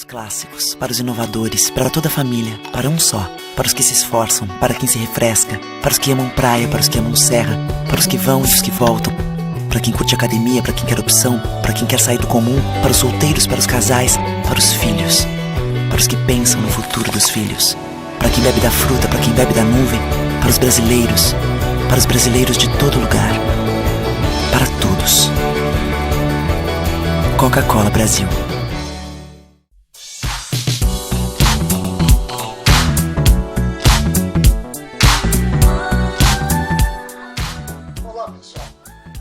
clássicos, para os inovadores, para toda a família, para um só, para os que se esforçam, para quem se refresca, para os que amam praia, para os que amam serra, para os que vão e os que voltam, para quem curte academia, para quem quer opção, para quem quer sair do comum, para os solteiros, para os casais, para os filhos, para os que pensam no futuro dos filhos, para quem bebe da fruta, para quem bebe da nuvem, para os brasileiros de todo lugar, para todos. Coca-Cola Brasil. Olá pessoal,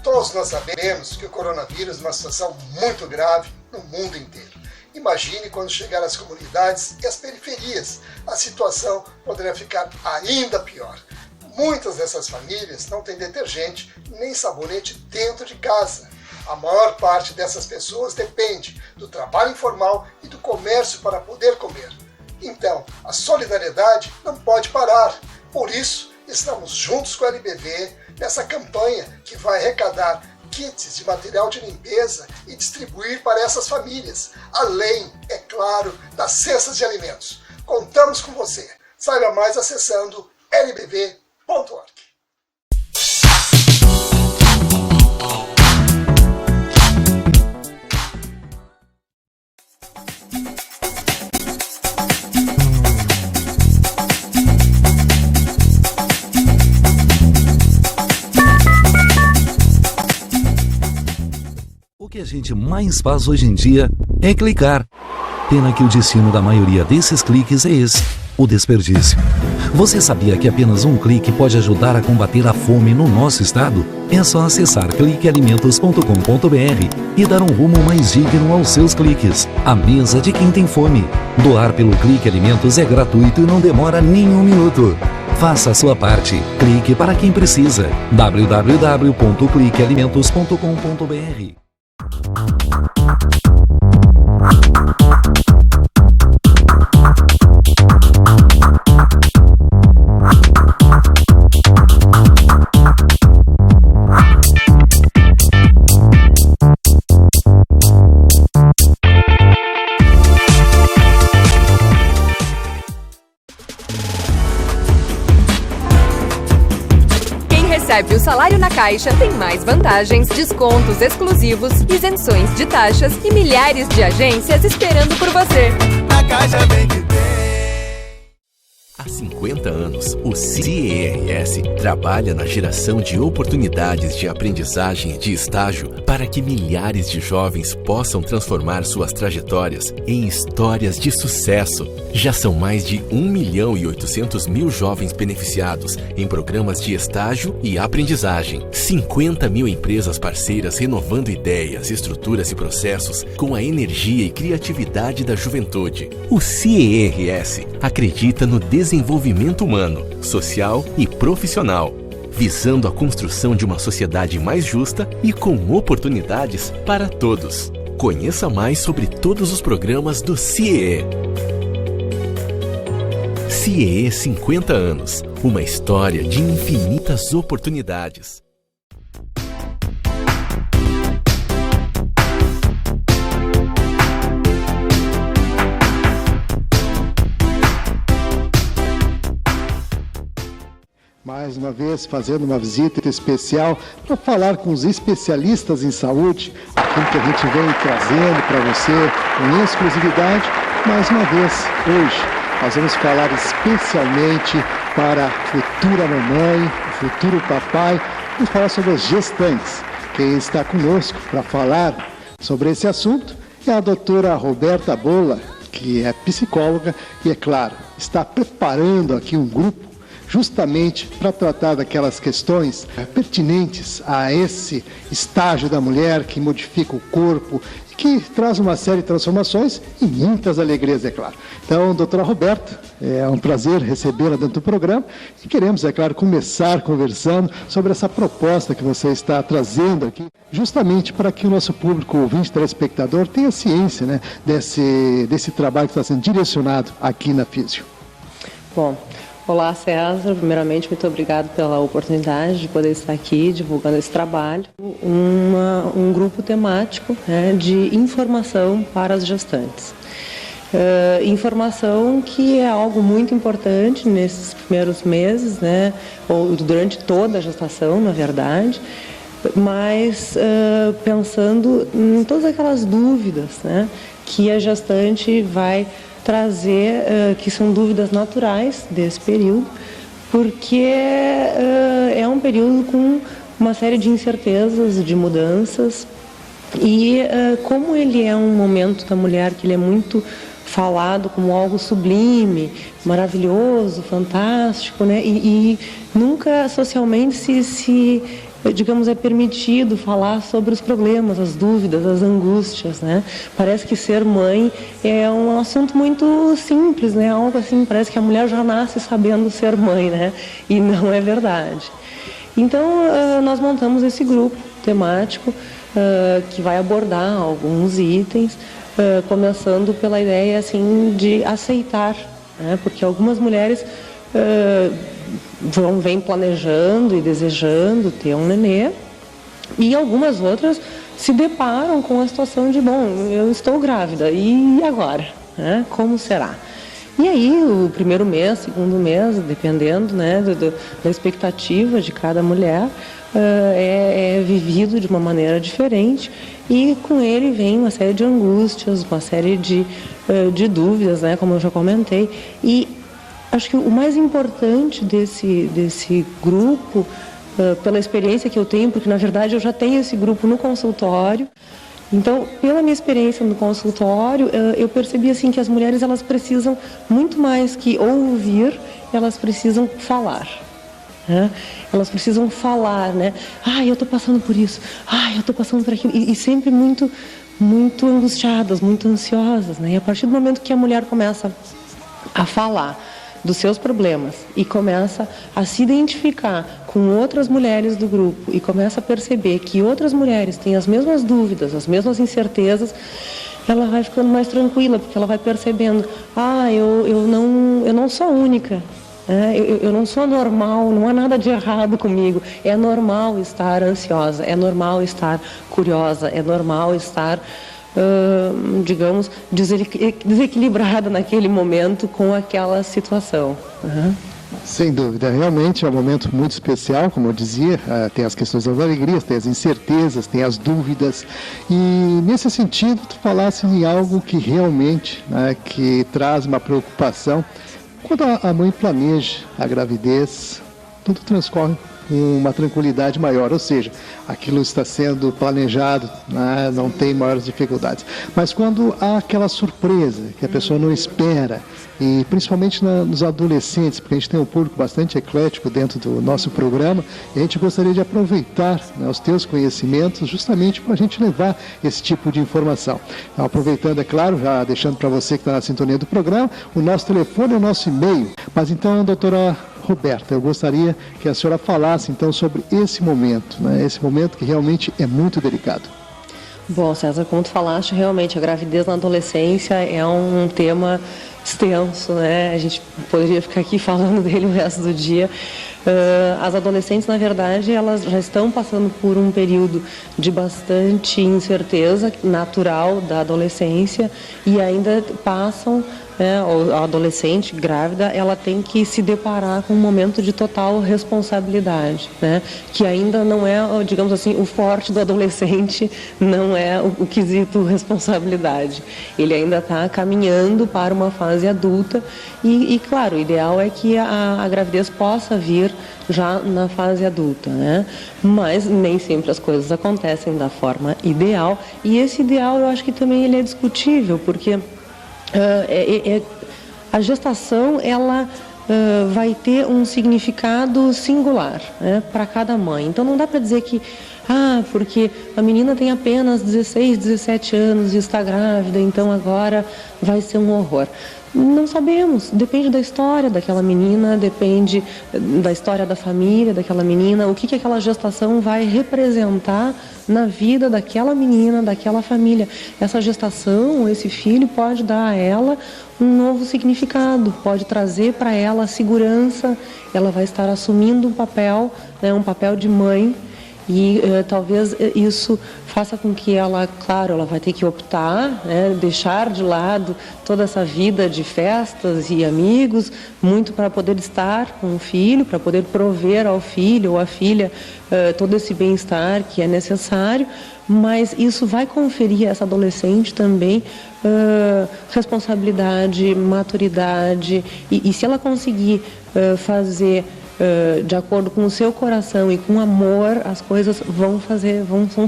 todos nós sabemos que o coronavírus é uma situação muito grave no mundo inteiro. Imagine quando chegar às comunidades e às periferias, a situação poderá ficar ainda pior. Muitas dessas famílias não têm detergente nem sabonete dentro de casa. A maior parte dessas pessoas depende do trabalho informal e do comércio para poder comer. Então, a solidariedade não pode parar. Por isso, estamos juntos com a LBV nessa campanha que vai arrecadar kits de material de limpeza e distribuir para essas famílias, além, é claro, das cestas de alimentos. Contamos com você. Saiba mais acessando lbv.org. O que a gente mais faz hoje em dia é clicar. Pena que o destino da maioria desses cliques é esse, o desperdício. Você sabia que apenas um clique pode ajudar a combater a fome no nosso estado? É só acessar cliquealimentos.com.br e dar um rumo mais digno aos seus cliques. A mesa de quem tem fome. Doar pelo Clique Alimentos é gratuito e não demora nem um minuto. Faça a sua parte. Clique para quem precisa. www.cliquealimentos.com.br. Recebe o salário na Caixa tem mais vantagens, descontos exclusivos, isenções de taxas e milhares de agências esperando por você. Na Caixa vem que tem. Há 50 anos, o CIERS trabalha na geração de oportunidades de aprendizagem e de estágio para que milhares de jovens possam transformar suas trajetórias em histórias de sucesso. Já são mais de 1.800.000 jovens beneficiados em programas de estágio e aprendizagem. 50 mil empresas parceiras renovando ideias, estruturas e processos com a energia e criatividade da juventude. O CIERS acredita no desenvolvimento humano, social e profissional, visando a construção de uma sociedade mais justa e com oportunidades para todos. Conheça mais sobre todos os programas do CIE. CIE 50 anos, uma história de infinitas oportunidades. Mais uma vez, fazendo uma visita especial para falar com os especialistas em saúde, aquilo que a gente vem trazendo para você com exclusividade. Mais uma vez, hoje, nós vamos falar especialmente para a futura mamãe, o futuro papai, vamos falar sobre as gestantes. Quem está conosco para falar sobre esse assunto é a doutora Roberta Bolla, que é psicóloga e, é claro, está preparando aqui um grupo justamente para tratar daquelas questões pertinentes a esse estágio da mulher que modifica o corpo, que traz uma série de transformações e muitas alegrias, é claro. Então, doutora Roberta, é um prazer recebê-la dentro do programa e queremos, é claro, começar conversando sobre essa proposta que você está trazendo aqui, justamente para que o nosso público ouvinte, telespectador, tenha ciência, né, desse trabalho que está sendo direcionado aqui na Físio. Bom, olá, César. Primeiramente, muito obrigado pela oportunidade de poder estar aqui divulgando esse trabalho. Um grupo temático, né, de informação para as gestantes. Informação que é algo muito importante nesses primeiros meses, né? Ou durante toda a gestação, na verdade, mas pensando em todas aquelas dúvidas, né, que a gestante vai trazer, que são dúvidas naturais desse período, porque é um período com uma série de incertezas, de mudanças, e como ele é um momento da mulher que ele é muito falado como algo sublime, maravilhoso, fantástico, né? E nunca socialmente digamos, é permitido falar sobre os problemas, as dúvidas, as angústias, né? Parece que ser mãe é um assunto muito simples, né? Algo assim, parece que a mulher já nasce sabendo ser mãe, né? E não é verdade. Então, nós montamos esse grupo temático que vai abordar alguns itens, começando pela ideia assim de aceitar, né? Porque algumas mulheres vêm planejando e desejando ter um nenê, e algumas outras se deparam com a situação de, bom, eu estou grávida, e agora? Né? Como será? E aí, o primeiro mês, segundo mês, dependendo, né, da expectativa de cada mulher, é vivido de uma maneira diferente, e com ele vem uma série de angústias, uma série de dúvidas, né, como eu já comentei. E acho que o mais importante desse grupo, pela experiência que eu tenho, porque na verdade eu já tenho esse grupo no consultório, então pela minha experiência no consultório, eu percebi assim que as mulheres elas precisam muito mais que ouvir, elas precisam falar. Né? Elas precisam falar, né? Eu estou passando por isso, eu estou passando por aquilo, e sempre muito, muito angustiadas, muito ansiosas, né? E a partir do momento que a mulher começa a falar dos seus problemas e começa a se identificar com outras mulheres do grupo e começa a perceber que outras mulheres têm as mesmas dúvidas, as mesmas incertezas, ela vai ficando mais tranquila, porque ela vai percebendo, eu não sou única, eu não sou normal, não há nada de errado comigo, é normal estar ansiosa, é normal estar curiosa, é normal estar digamos, desequilibrada naquele momento com aquela situação. Sem dúvida, realmente é um momento muito especial, como eu dizia, tem as questões das alegrias, tem as incertezas, tem as dúvidas, e nesse sentido tu falasse em algo que realmente, que traz uma preocupação. Quando a mãe planeja a gravidez, tudo transcorre com uma tranquilidade maior, ou seja, aquilo está sendo planejado, não tem maiores dificuldades. Mas quando há aquela surpresa que a pessoa não espera, e principalmente nos adolescentes, porque a gente tem um público bastante eclético dentro do nosso programa, e a gente gostaria de aproveitar os teus conhecimentos justamente para a gente levar esse tipo de informação. Então, aproveitando, é claro, já deixando para você que está na sintonia do programa, o nosso telefone e o nosso e-mail. Mas então, doutora Roberta, eu gostaria que a senhora falasse então sobre esse momento, esse momento que realmente é muito delicado. Bom, César, como tu falaste, realmente a gravidez na adolescência é um tema extenso, né? A gente poderia ficar aqui falando dele o resto do dia. As adolescentes, na verdade, elas já estão passando por um período de bastante incerteza natural da adolescência e ainda passam, a adolescente grávida, ela tem que se deparar com um momento de total responsabilidade, né? Que ainda não é, digamos assim, o forte do adolescente, não é o quesito responsabilidade. Ele ainda está caminhando para uma fase adulta e, claro, o ideal é que a gravidez possa vir já na fase adulta, né? Mas nem sempre as coisas acontecem da forma ideal, e esse ideal eu acho que também ele é discutível, porque a gestação ela vai ter um significado singular, né, para cada mãe. Então não dá para dizer que porque a menina tem apenas 16, 17 anos e está grávida, então agora vai ser um horror. Não sabemos, depende da história daquela menina, depende da história da família daquela menina, o que aquela gestação vai representar na vida daquela menina, daquela família. Essa gestação, esse filho pode dar a ela um novo significado, pode trazer para ela segurança, ela vai estar assumindo um papel, um papel de mãe, E talvez isso faça com que ela, claro, ela vai ter que optar, né, deixar de lado toda essa vida de festas e amigos, muito para poder estar com o filho, para poder prover ao filho ou à filha todo esse bem-estar que é necessário, mas isso vai conferir a essa adolescente também responsabilidade, maturidade, e se ela conseguir fazer de acordo com o seu coração e com amor, as coisas vão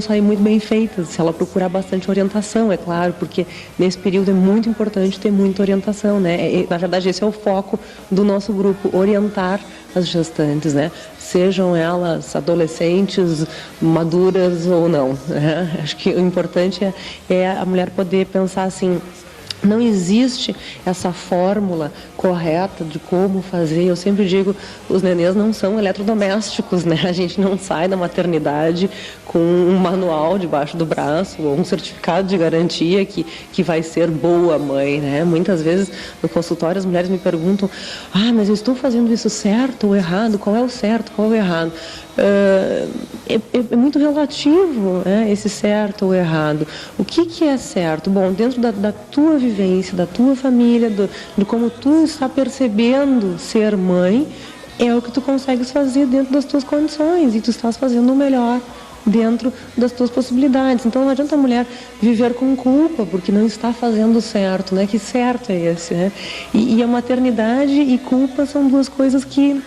sair muito bem feitas, se ela procurar bastante orientação, é claro, porque nesse período é muito importante ter muita orientação, né? Na verdade, esse é o foco do nosso grupo, orientar as gestantes, né? Sejam elas adolescentes, maduras ou não, né? Acho que o importante é a mulher poder pensar assim: não existe essa fórmula correta de como fazer. Eu sempre digo, os nenês não são eletrodomésticos, né? A gente não sai da maternidade com um manual debaixo do braço ou um certificado de garantia que vai ser boa mãe, né? Muitas vezes no consultório as mulheres me perguntam: mas eu estou fazendo isso certo ou errado? Qual é o certo, qual é o errado? É muito relativo, né, esse certo ou errado. O que é certo? Bom, dentro da tua vivência, da tua família, de como tu está percebendo ser mãe, é o que tu consegues fazer dentro das tuas condições, e tu estás fazendo o melhor dentro das tuas possibilidades. Então não adianta a mulher viver com culpa porque não está fazendo certo, né? Que certo é esse, né? E a maternidade e culpa são duas coisas que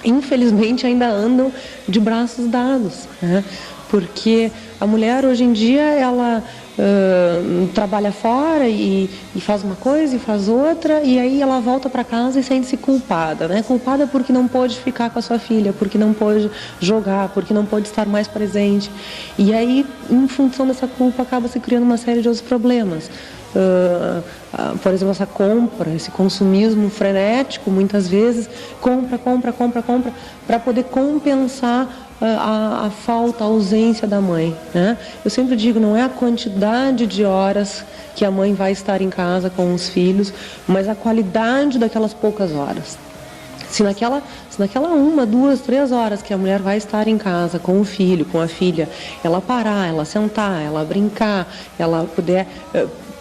infelizmente ainda andam de braços dados, né? Porque a mulher hoje em dia ela trabalha fora e faz uma coisa e faz outra, e aí ela volta para casa e sente-se culpada, né? Culpada porque não pôde ficar com a sua filha, porque não pôde jogar, porque não pôde estar mais presente, e aí em função dessa culpa acaba se criando uma série de outros problemas. Por exemplo, essa compra, esse consumismo frenético, muitas vezes compra para poder compensar a falta, a ausência da mãe, né? Eu sempre digo, não é a quantidade de horas que a mãe vai estar em casa com os filhos, mas a qualidade daquelas poucas horas. Se naquela 1, 2, 3 horas que a mulher vai estar em casa com o filho, com a filha, ela parar, ela sentar, ela brincar, ela puder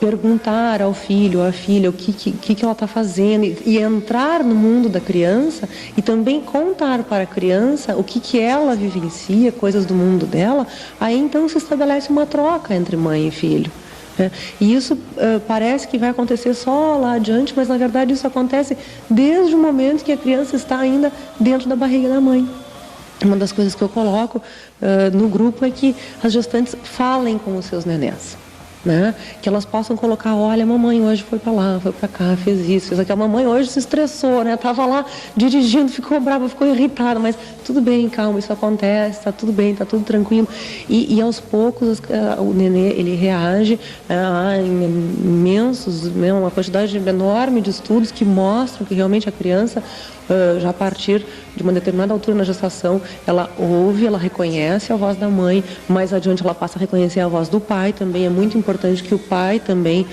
perguntar ao filho, à filha, o que ela está fazendo, e entrar no mundo da criança e também contar para a criança o que ela vivencia, coisas do mundo dela, aí então se estabelece uma troca entre mãe e filho. E isso parece que vai acontecer só lá adiante, mas na verdade isso acontece desde o momento que a criança está ainda dentro da barriga da mãe. Uma das coisas que eu coloco no grupo é que as gestantes falem com os seus nenés, né? Que elas possam colocar: olha, a mamãe hoje foi para lá, foi para cá, fez isso, fez aquilo. A mamãe hoje se estressou, né? Estava lá dirigindo, ficou brava, ficou irritada, mas tudo bem, calma, isso acontece, está tudo bem, está tudo tranquilo. E aos poucos o nenê, ele reage a imensos, né, uma quantidade enorme de estudos que mostram que realmente a criança, já a partir de uma determinada altura na gestação, ela ouve, ela reconhece a voz da mãe, mais adiante ela passa a reconhecer a voz do pai também. É muito importante que o pai também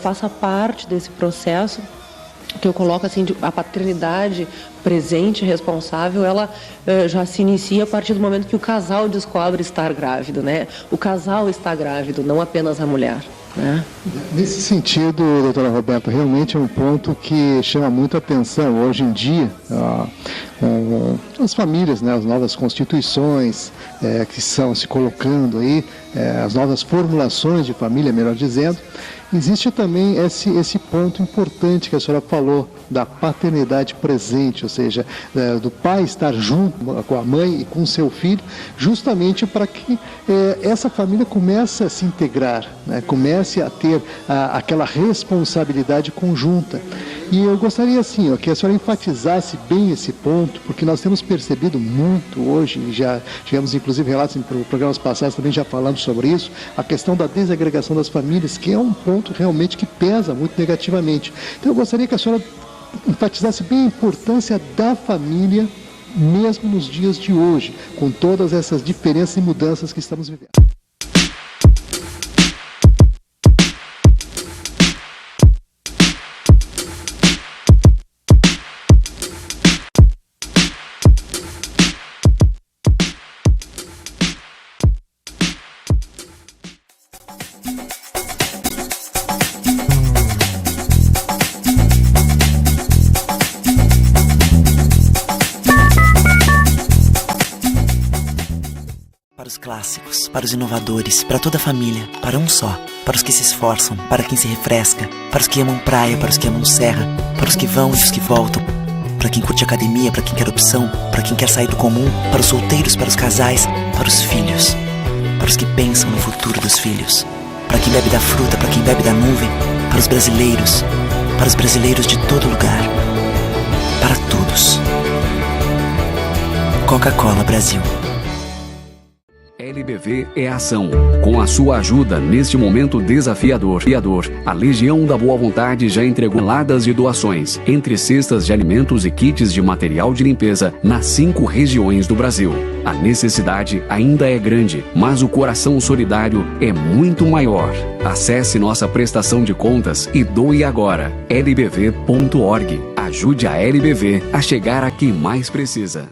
faça parte desse processo, que eu coloco assim, a paternidade presente, responsável, ela já se inicia a partir do momento que o casal descobre estar grávido, né? O casal está grávido, não apenas a mulher, né? Nesse sentido, doutora Roberta, realmente é um ponto que chama muita atenção hoje em dia, as famílias, né, as novas constituições que estão se colocando aí, as novas formulações de família, melhor dizendo. Existe também esse ponto importante que a senhora falou, da paternidade presente, ou seja, do pai estar junto com a mãe e com seu filho, justamente para que essa família comece a se integrar, né, comece a ter aquela responsabilidade conjunta. E eu gostaria, assim, que a senhora enfatizasse bem esse ponto, porque nós temos percebido muito hoje, e já tivemos inclusive relatos em programas passados, também já falamos sobre isso, a questão da desagregação das famílias, que é um ponto realmente que pesa muito negativamente. Então eu gostaria que a senhora enfatizasse bem a importância da família, mesmo nos dias de hoje, com todas essas diferenças e mudanças que estamos vivendo. Para os clássicos, para os inovadores, para toda a família, para um só. Para os que se esforçam, para quem se refresca, para os que amam praia, para os que amam serra, para os que vão e os que voltam, para quem curte academia, para quem quer opção, para quem quer sair do comum, para os solteiros, para os casais, para os filhos, para os que pensam no futuro dos filhos, para quem bebe da fruta, para quem bebe da nuvem, para os brasileiros de todo lugar, para todos. Coca-Cola Brasil. LBV é ação. Com a sua ajuda neste momento desafiador, a Legião da Boa Vontade já entregou toneladas de doações, entre cestas de alimentos e kits de material de limpeza, nas 5 regiões do Brasil. A necessidade ainda é grande, mas o coração solidário é muito maior. Acesse nossa prestação de contas e doe agora. lbv.org. Ajude a LBV a chegar a quem mais precisa.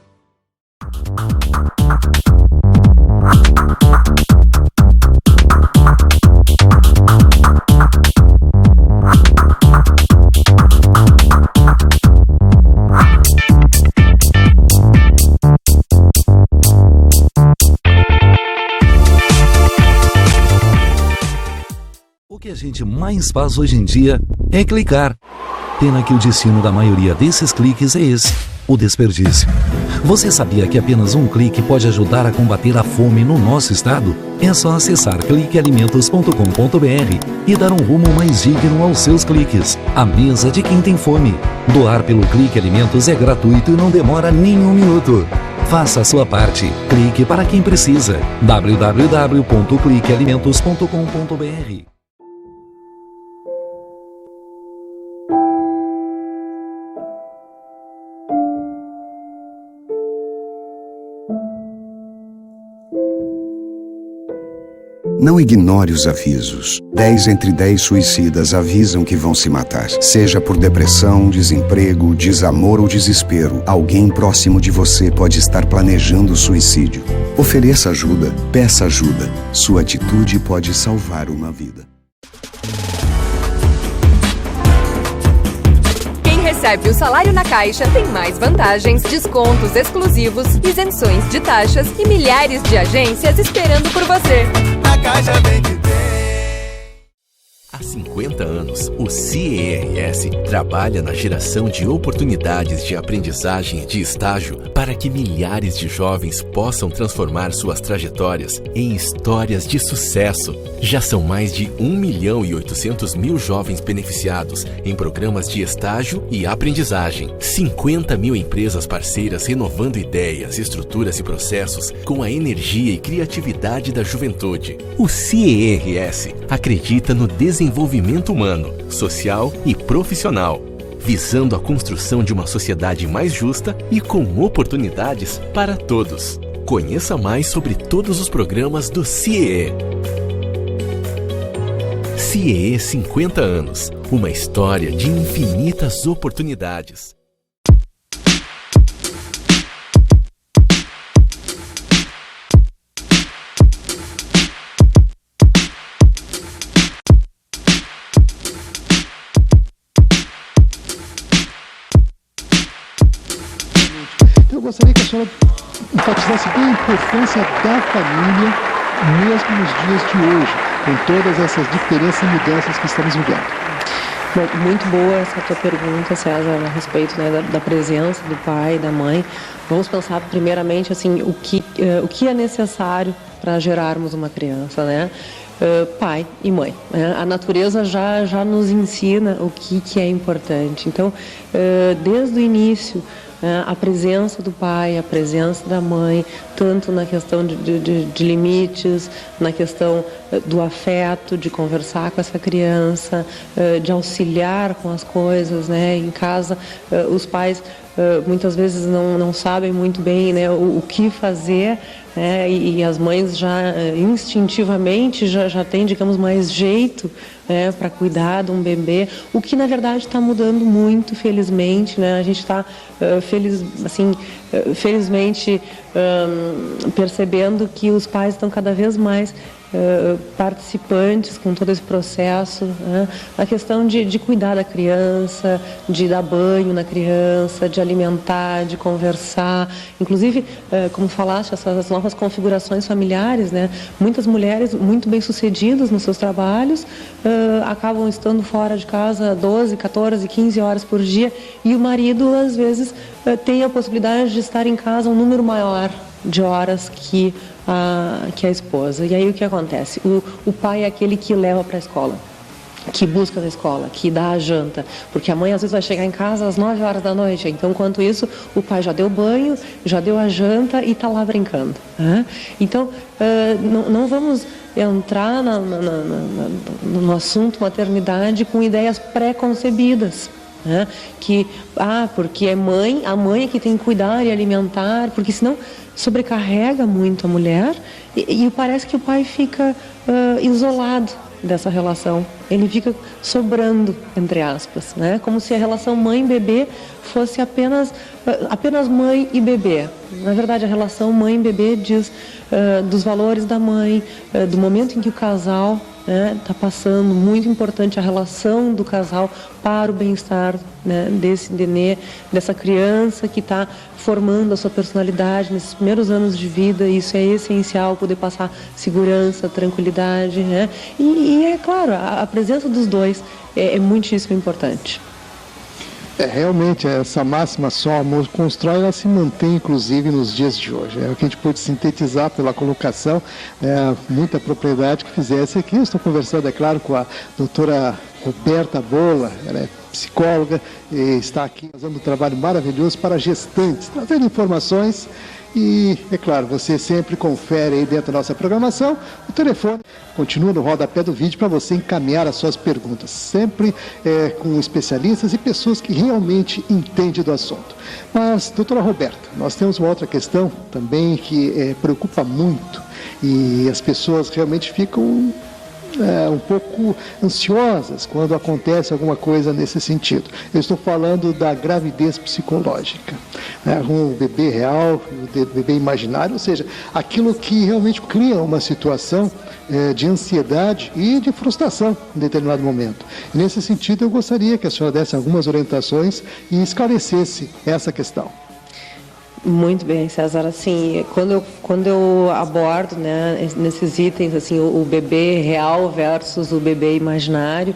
O que a gente mais faz hoje em dia é clicar. Pena que o destino da maioria desses cliques é esse, o desperdício. Você sabia que apenas um clique pode ajudar a combater a fome no nosso estado? É só acessar cliquealimentos.com.br e dar um rumo mais digno aos seus cliques. A mesa de quem tem fome. Doar pelo Clique Alimentos é gratuito e não demora nem um minuto. Faça a sua parte. Clique para quem precisa. www.cliquealimentos.com.br. Não ignore os avisos. 10 entre 10 suicidas avisam que vão se matar. Seja por depressão, desemprego, desamor ou desespero, alguém próximo de você pode estar planejando suicídio. Ofereça ajuda, peça ajuda. Sua atitude pode salvar uma vida. Recebe o salário na Caixa tem mais vantagens, descontos exclusivos, isenções de taxas e milhares de agências esperando por você. Na Caixa vem que tem. Há 50 anos, o CIERS trabalha na geração de oportunidades de aprendizagem e de estágio para que milhares de jovens possam transformar suas trajetórias em histórias de sucesso. Já são mais de 1.800.000 jovens beneficiados em programas de estágio e aprendizagem. 50 mil empresas parceiras renovando ideias, estruturas e processos com a energia e criatividade da juventude. O CIERS acredita no desenvolvimento humano, social e profissional, visando a construção de uma sociedade mais justa e com oportunidades para todos. Conheça mais sobre todos os programas do CIE. CIE 50 anos, uma história de infinitas oportunidades. Eu gostaria que a senhora enfatizasse bem a importância da família, mesmo nos dias de hoje, com todas essas diferenças e mudanças que estamos vivendo. Bom, muito boa essa tua pergunta, César, a respeito, né, da presença do pai e da mãe. Vamos pensar primeiramente assim, o que é necessário para gerarmos uma criança, né? Pai e mãe. Né? A natureza já nos ensina o que é importante. Então, desde o início, a presença do pai, a presença da mãe, tanto na questão de limites, na questão do afeto, de conversar com essa criança, de auxiliar com as coisas, né? Em casa, os pais muitas vezes não sabem muito bem, né, o que fazer, né? E as mães já instintivamente já têm, digamos, mais jeito, né, para cuidar de um bebê, o que na verdade está mudando muito, felizmente, né? A gente está felizmente percebendo que os pais estão cada vez mais participantes com todo esse processo, né? A questão de cuidar da criança, de dar banho na criança, de alimentar, de conversar, inclusive, como falaste, essas novas configurações familiares, né? Muitas mulheres muito bem-sucedidas nos seus trabalhos acabam estando fora de casa 12, 14, 15 horas por dia, e o marido, às vezes, tem a possibilidade de estar em casa um número maior de horas que a esposa. E aí o que acontece? O pai é aquele que leva para a escola, que busca na escola, que dá a janta, porque a mãe às vezes vai chegar em casa às 9 horas da noite, então enquanto isso o pai já deu banho, já deu a janta e está lá brincando, né? Então não vamos entrar no assunto maternidade com ideias pré-concebidas, né? Que porque a mãe é que tem que cuidar e alimentar, porque senão sobrecarrega muito a mulher e parece que o pai fica isolado dessa relação. Ele fica sobrando, entre aspas, né? Como se a relação mãe-bebê fosse apenas mãe e bebê. Na verdade, a relação mãe-bebê diz dos valores da mãe, do momento em que o casal está passando, muito importante a relação do casal para o bem-estar, né, desse nenê, dessa criança que está formando a sua personalidade nesses primeiros anos de vida. Isso é essencial, poder passar segurança, tranquilidade, né? E é claro, a presença dos dois é muitíssimo importante. Realmente, essa máxima só amor constrói, ela se mantém inclusive nos dias de hoje. É o que a gente pôde sintetizar pela colocação, muita propriedade que fizesse aqui. Eu estou conversando, é claro, com a doutora Roberta Bola, ela é psicóloga e está aqui fazendo um trabalho maravilhoso para gestantes, trazendo informações. E, é claro, você sempre confere aí dentro da nossa programação. O telefone continua no rodapé do vídeo para você encaminhar as suas perguntas. Sempre com especialistas e pessoas que realmente entendem do assunto. Mas, doutora Roberta, nós temos uma outra questão também que preocupa muito. E as pessoas realmente ficam um pouco ansiosas quando acontece alguma coisa nesse sentido. Eu estou falando da gravidez psicológica, né? O bebê real, o bebê imaginário, ou seja, aquilo que realmente cria uma situação de ansiedade e de frustração em determinado momento. E nesse sentido, eu gostaria que a senhora desse algumas orientações e esclarecesse essa questão. Muito bem, César. Assim, quando eu abordo, né, nesses itens, assim, o bebê real versus o bebê imaginário,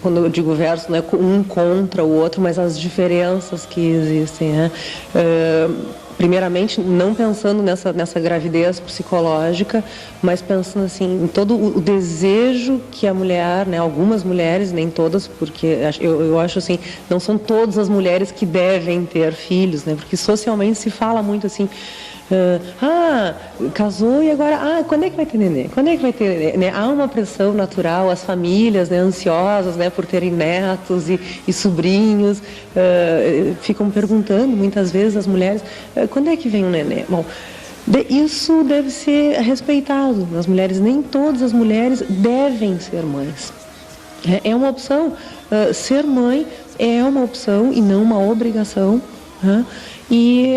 quando eu digo versus, não é um contra o outro, mas as diferenças que existem, né? Primeiramente, não pensando nessa gravidez psicológica, mas pensando assim, em todo o desejo que a mulher, né, algumas mulheres, nem todas, porque eu acho assim, não são todas as mulheres que devem ter filhos, né, porque socialmente se fala muito assim, casou e agora, quando é que vai ter nenê? Quando é que vai ter nenê? Né? Há uma pressão natural, as famílias, né, ansiosas, né, por terem netos e sobrinhos, ficam perguntando muitas vezes as mulheres, quando é que vem um nenê? Bom, isso deve ser respeitado. As mulheres, nem todas as mulheres devem ser mães. É uma opção. Ser mãe é uma opção e não uma obrigação. E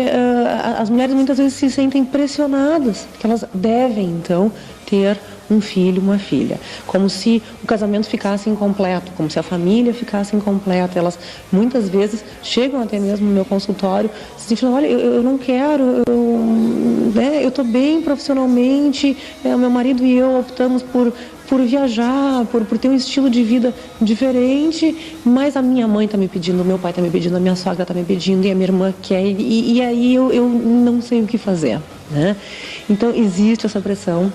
as mulheres muitas vezes se sentem pressionadas, que elas devem, então, ter um filho, uma filha. Como se o casamento ficasse incompleto, como se a família ficasse incompleta. Elas muitas vezes chegam até mesmo no meu consultório se sentindo, olha, eu não quero, eu estou bem profissionalmente, o meu marido e eu optamos por viajar, por ter um estilo de vida diferente, mas a minha mãe está me pedindo, o meu pai está me pedindo, a minha sogra está me pedindo e a minha irmã quer, e aí eu não sei o que fazer, né? Então existe essa pressão.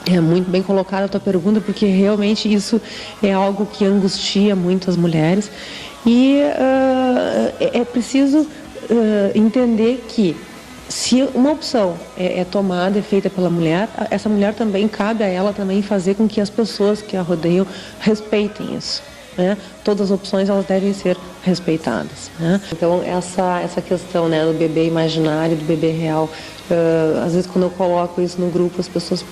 É muito bem colocada a tua pergunta, porque realmente isso é algo que angustia muito as mulheres e é preciso entender que se uma opção é tomada, é feita pela mulher, essa mulher também, cabe a ela também fazer com que as pessoas que a rodeiam respeitem isso, né? Todas as opções, elas devem ser respeitadas, né? Então, essa questão, né, do bebê imaginário, do bebê real, às vezes quando eu coloco isso no grupo, as pessoas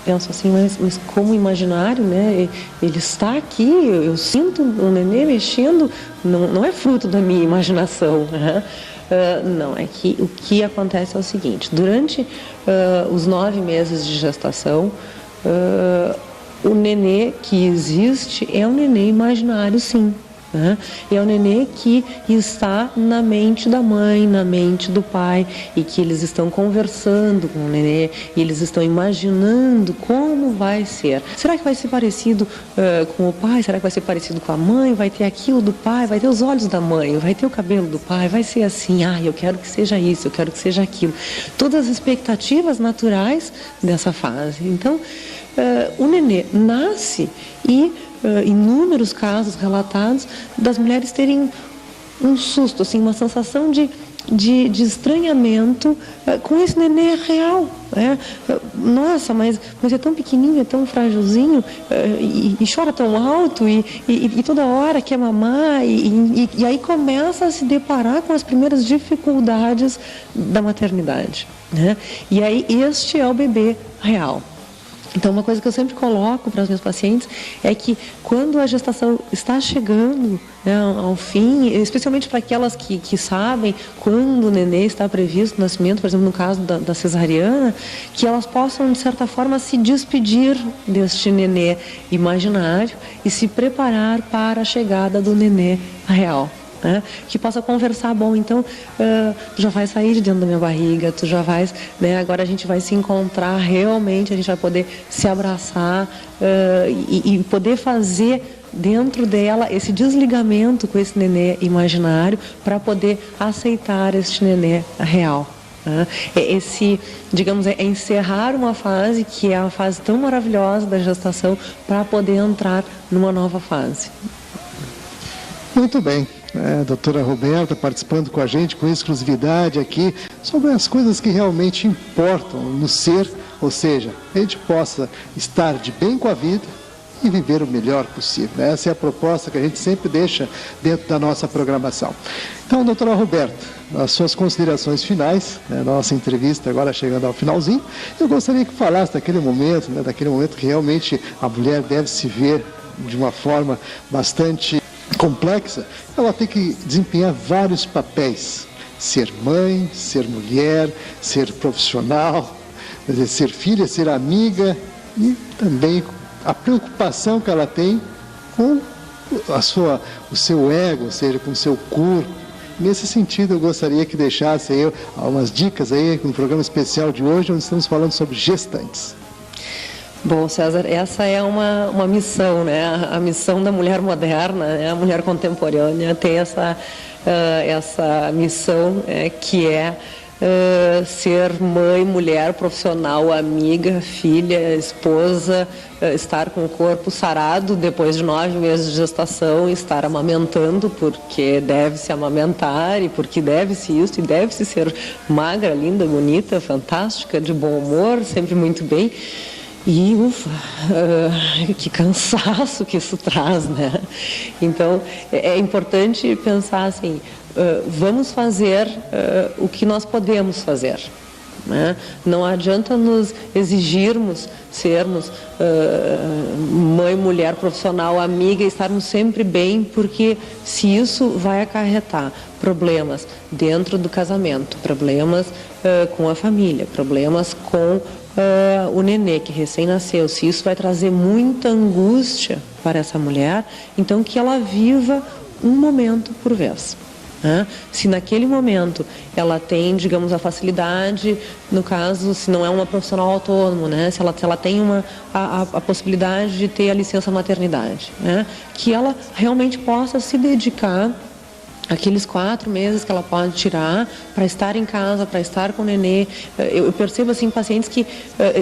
pensam assim, mas como imaginário, né? Ele está aqui, eu sinto um nenê mexendo, não é fruto da minha imaginação, né? Não, é que o que acontece é o seguinte, durante os 9 meses de gestação, o nenê que existe é um nenê imaginário, sim. É o nenê que está na mente da mãe, na mente do pai, e que eles estão conversando com o nenê, e eles estão imaginando como vai ser. Será que vai ser parecido com o pai? Será que vai ser parecido com a mãe? Vai ter aquilo do pai? Vai ter os olhos da mãe? Vai ter o cabelo do pai? Vai ser assim, eu quero que seja isso, eu quero que seja aquilo. Todas as expectativas naturais dessa fase. Então, o nenê nasce e inúmeros casos relatados das mulheres terem um susto, assim, uma sensação de estranhamento com esse nenê real. Nossa, mas é tão pequenininho, é tão frágilzinho, e chora tão alto, e toda hora quer mamar, e aí começa a se deparar com as primeiras dificuldades da maternidade. E aí este é o bebê real. Então, uma coisa que eu sempre coloco para os meus pacientes é que quando a gestação está chegando ao fim, especialmente para aquelas que sabem quando o nenê está previsto no nascimento, por exemplo, no caso da cesariana, que elas possam, de certa forma, se despedir deste nenê imaginário e se preparar para a chegada do nenê real. Que possa conversar, então tu já vai sair de dentro da minha barriga, tu já vais, agora a gente vai se encontrar realmente, a gente vai poder se abraçar e poder fazer dentro dela esse desligamento com esse nenê imaginário para poder aceitar este nenê real. Digamos, é encerrar uma fase que é a fase tão maravilhosa da gestação para poder entrar numa nova fase. Muito bem. Doutora Roberta participando com a gente com exclusividade aqui sobre as coisas que realmente importam no ser, ou seja, a gente possa estar de bem com a vida e viver o melhor possível. Essa é a proposta que a gente sempre deixa dentro da nossa programação. Então, doutora Roberta, as suas considerações finais, nossa entrevista agora chegando ao finalzinho, eu gostaria que falasse daquele momento, daquele momento que realmente a mulher deve se ver de uma forma bastante complexa. Ela tem que desempenhar vários papéis: ser mãe, ser mulher, ser profissional, ser filha, ser amiga, e também a preocupação que ela tem com o seu ego, ou seja, com o seu corpo. Nesse sentido, eu gostaria que deixasse aí algumas dicas aí no programa especial de hoje, onde estamos falando sobre gestantes. Bom, César, essa é uma missão, a missão da mulher moderna, a mulher contemporânea tem essa missão que é ser mãe, mulher, profissional, amiga, filha, esposa, estar com o corpo sarado depois de 9 meses de gestação, estar amamentando porque deve-se amamentar e porque deve-se isso e deve-se ser magra, linda, bonita, fantástica, de bom humor, sempre muito bem. E, que cansaço que isso traz, Então, é importante pensar assim, vamos fazer o que nós podemos fazer. Não adianta nos exigirmos sermos mãe, mulher, profissional, amiga e estarmos sempre bem, porque se isso vai acarretar problemas dentro do casamento, problemas com a família, problemas com o nenê que recém-nasceu, se isso vai trazer muita angústia para essa mulher, então que ela viva um momento por vez. Se naquele momento ela tem, digamos, a facilidade, no caso, se não é uma profissional autônoma, se ela tem a possibilidade de ter a licença maternidade, que ela realmente possa se dedicar aqueles 4 meses que ela pode tirar para estar em casa, para estar com o nenê. Eu percebo assim pacientes que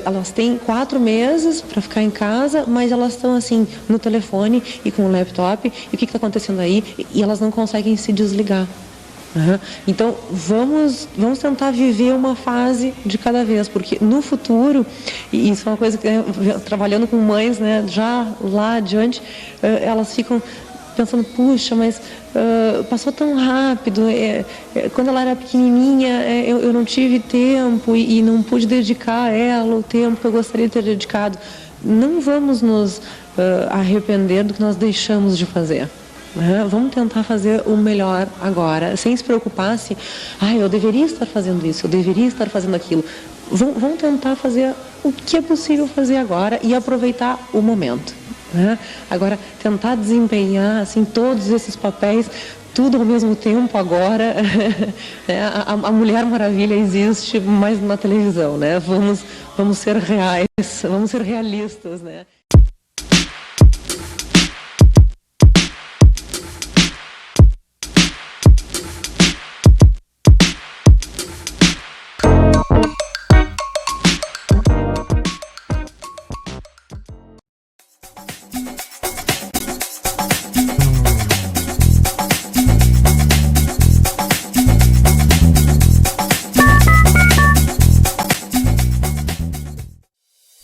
elas têm 4 meses para ficar em casa, mas elas estão assim no telefone e com o laptop, e o que está acontecendo aí? E elas não conseguem se desligar. Então vamos tentar viver uma fase de cada vez, porque no futuro, e isso é uma coisa que trabalhando com mães, já lá adiante, elas ficam pensando, puxa, mas passou tão rápido, quando ela era pequenininha eu não tive tempo e não pude dedicar a ela o tempo que eu gostaria de ter dedicado. Não vamos nos arrepender do que nós deixamos de fazer. Vamos tentar fazer o melhor agora, sem se preocupar se eu deveria estar fazendo isso, eu deveria estar fazendo aquilo. vão tentar fazer o que é possível fazer agora e aproveitar o momento, né? Agora, tentar desempenhar assim, todos esses papéis, tudo ao mesmo tempo agora, a Mulher Maravilha existe mais na televisão, né? Vamos ser reais, vamos ser realistas, né?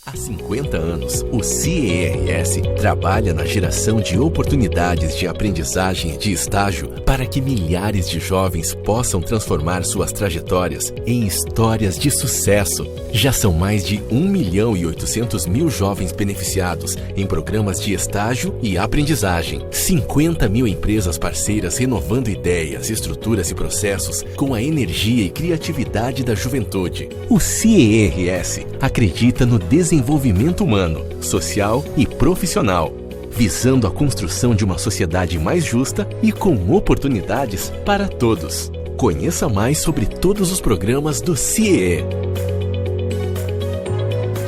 Há 50 anos, o CIERS trabalha na geração de oportunidades de aprendizagem e de estágio para que milhares de jovens possam transformar suas trajetórias em histórias de sucesso. Já são mais de 1.800.000 jovens beneficiados em programas de estágio e aprendizagem. 50 mil empresas parceiras renovando ideias, estruturas e processos com a energia e criatividade da juventude. O CIERS acredita no desenvolvimento humano, social e profissional, visando a construção de uma sociedade mais justa e com oportunidades para todos. Conheça mais sobre todos os programas do CIE.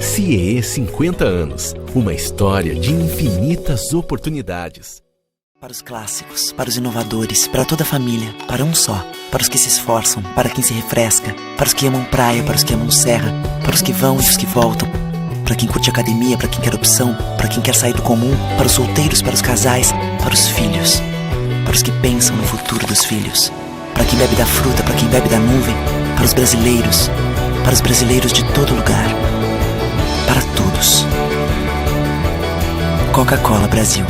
CIE 50 anos, uma história de infinitas oportunidades. Para os clássicos, para os inovadores, para toda a família, para um só. Para os que se esforçam, para quem se refresca, para os que amam praia, para os que amam serra, para os que vão e os que voltam, para quem curte academia, para quem quer opção, para quem quer sair do comum, para os solteiros, para os casais, para os filhos, para os que pensam no futuro dos filhos, para quem bebe da fruta, para quem bebe da nuvem, para os brasileiros de todo lugar, para todos. Coca-Cola Brasil.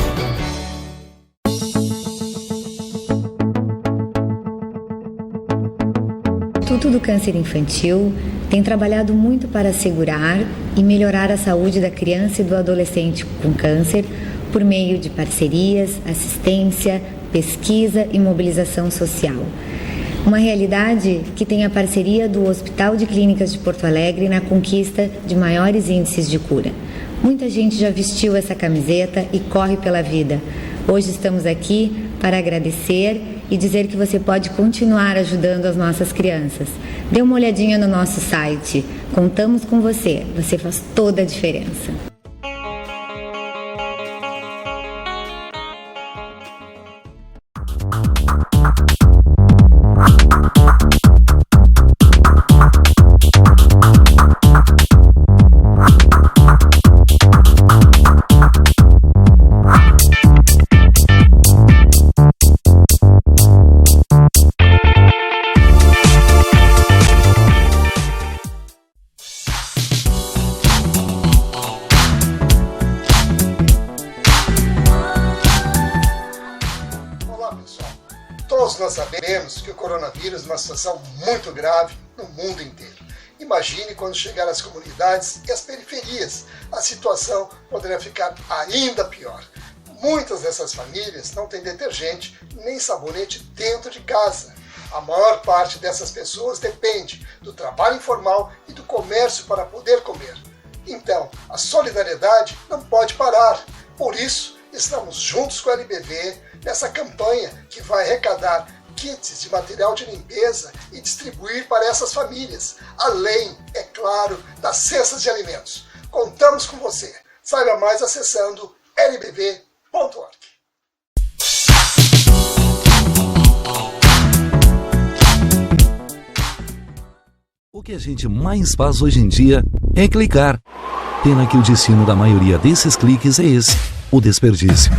O Instituto do Câncer Infantil tem trabalhado muito para assegurar e melhorar a saúde da criança e do adolescente com câncer por meio de parcerias, assistência, pesquisa e mobilização social. Uma realidade que tem a parceria do Hospital de Clínicas de Porto Alegre na conquista de maiores índices de cura. Muita gente já vestiu essa camiseta e corre pela vida. Hoje estamos aqui para agradecer e dizer que você pode continuar ajudando as nossas crianças. Dê uma olhadinha no nosso site. Contamos com você. Você faz toda a diferença. Nós sabemos que o coronavírus é uma situação muito grave no mundo inteiro. Imagine quando chegar às comunidades e às periferias, a situação poderá ficar ainda pior. Muitas dessas famílias não têm detergente nem sabonete dentro de casa. A maior parte dessas pessoas depende do trabalho informal e do comércio para poder comer. Então, a solidariedade não pode parar. Por isso, estamos juntos com a LBV nessa campanha que vai arrecadar kits de material de limpeza e distribuir para essas famílias, além, é claro, das cestas de alimentos. Contamos com você. Saiba mais acessando lbv.org. O que a gente mais faz hoje em dia é clicar. Pena que o destino da maioria desses cliques é esse: o desperdício.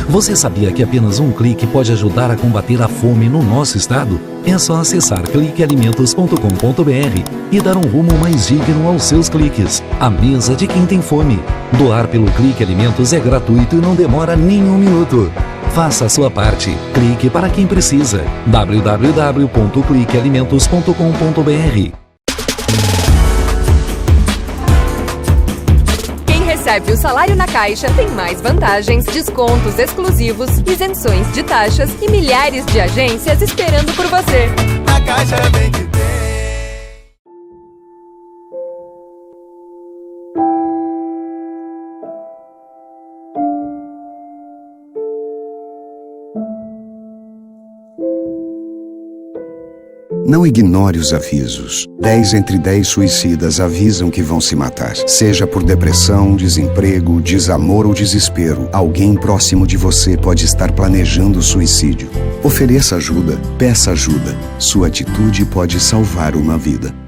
Você sabia que apenas um clique pode ajudar a combater a fome no nosso estado? É só acessar cliquealimentos.com.br e dar um rumo mais digno aos seus cliques. A mesa de quem tem fome. Doar pelo Clique Alimentos é gratuito e não demora nem um minuto. Faça a sua parte. Clique para quem precisa. www.cliquealimentos.com.br. Recebe o salário na Caixa tem mais vantagens, descontos exclusivos, isenções de taxas e milhares de agências esperando por você. A Caixa vem que tem. Não ignore os avisos. 10 entre 10 suicidas avisam que vão se matar. Seja por depressão, desemprego, desamor ou desespero, alguém próximo de você pode estar planejando suicídio. Ofereça ajuda, peça ajuda. Sua atitude pode salvar uma vida.